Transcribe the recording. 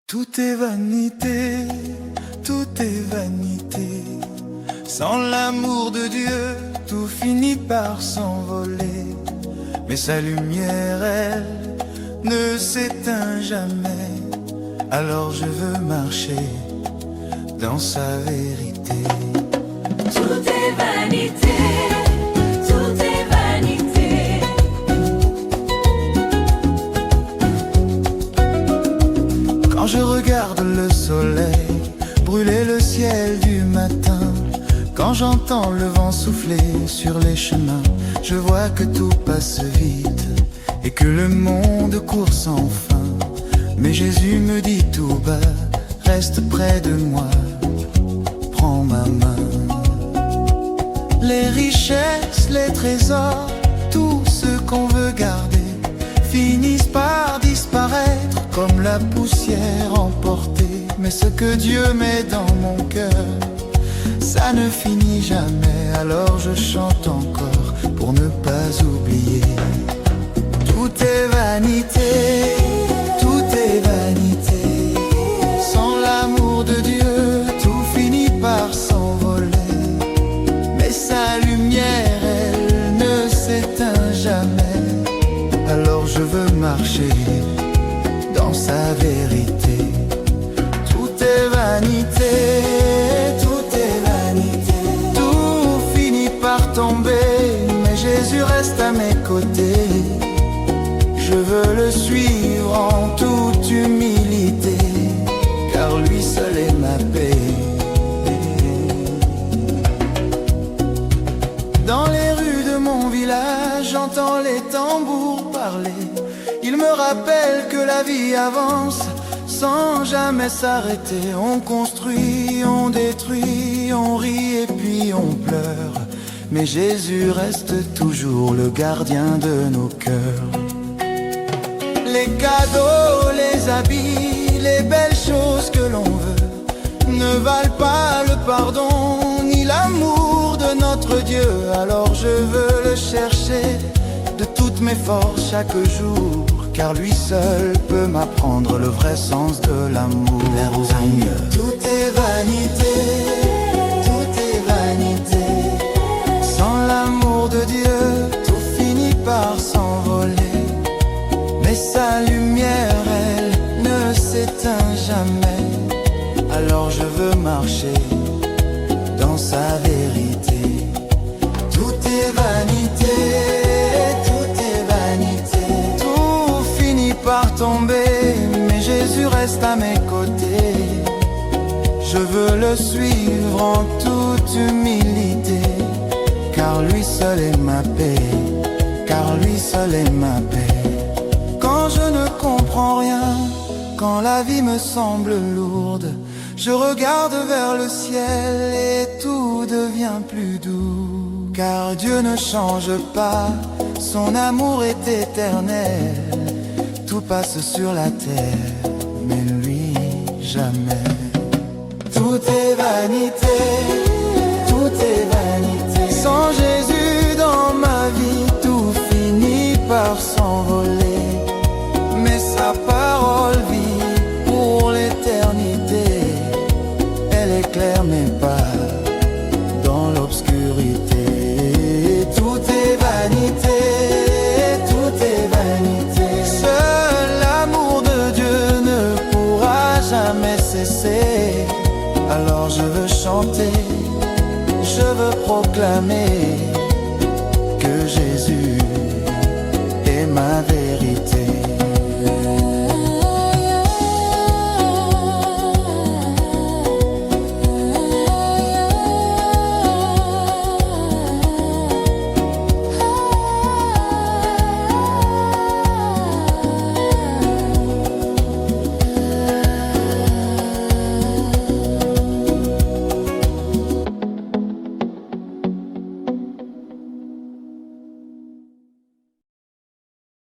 Tout est vanité, tout est vanité. Sans l'amour de Dieu, tout finit par s'envoler. Mais sa lumière, elle, ne s'éteint jamais. Alors je veux marcher dans sa vérité. Tout est vanité, tout est vanité. Quand je regarde le soleil brûler le ciel du matin, quand j'entends le vent souffler sur les chemins, je vois que tout passe vite et que le monde court sans fin. Mais Jésus me dit tout bas, reste près de moi, prends ma main. Les richesses, les trésors, tout ce qu'on veut garder finissent par disparaître comme la poussière emportée. Mais ce que Dieu met dans mon cœur, ça ne finit jamais. Alors je chante encore pour ne pas oublier. Tout est vanité, tout est vanité. Sans l'amour de Dieu, tout finit par s'envoler. Mais sa lumière, elle ne s'éteint jamais. Alors je veux marcher dans sa vérité. Tout est vanité, tout est vanité. Tout finit par tomber, mais Jésus reste à mes côtés. Je veux le suivre en toute humilité, car lui seul est ma paix. Dans les rues de mon village, j'entends les tambours parler. Ils me rappellent que la vie avance sans jamais s'arrêter. On construit, on détruit, on rit et puis on pleure. Mais Jésus reste toujours le gardien de nos cœurs. Les cadeaux, les habits, les belles choses que l'on veut ne valent pas le pardon ni l'amour de notre Dieu. Alors je veux le chercher de toutes mes forces chaque jour, car lui seul peut m'apprendre le vrai sens de l'amour. Tout est vanité, tout est vanité. Sans l'amour de Dieu, tout finit par s'envoler. Mais sa lumière, elle, ne s'éteint jamais. Alors je veux marcher dans sa vérité. Tout est vanité, tout est vanité. Tout finit par tomber, mais Jésus reste à mes côtés. Je veux le suivre en toute humilité, car lui seul est ma paix, car lui seul est ma paix. Quand je ne comprends rien, quand la vie me semble lourde, je regarde vers le ciel et tout devient plus doux. Car Dieu ne change pas, son amour est éternel. Tout passe sur la terre, mais lui jamais. Tout est vanité, tout est vanité. Sans Jésus dans ma vie, tout finit par s'envoler. Mais sa parole vit pour l'éternité. Elle éclaire mes pas dans l'obscurité. Tout est vanité, tout est vanité. Seul l'amour de Dieu ne pourra jamais cesser. Alors je veux chanter, je veux proclamer que Jésus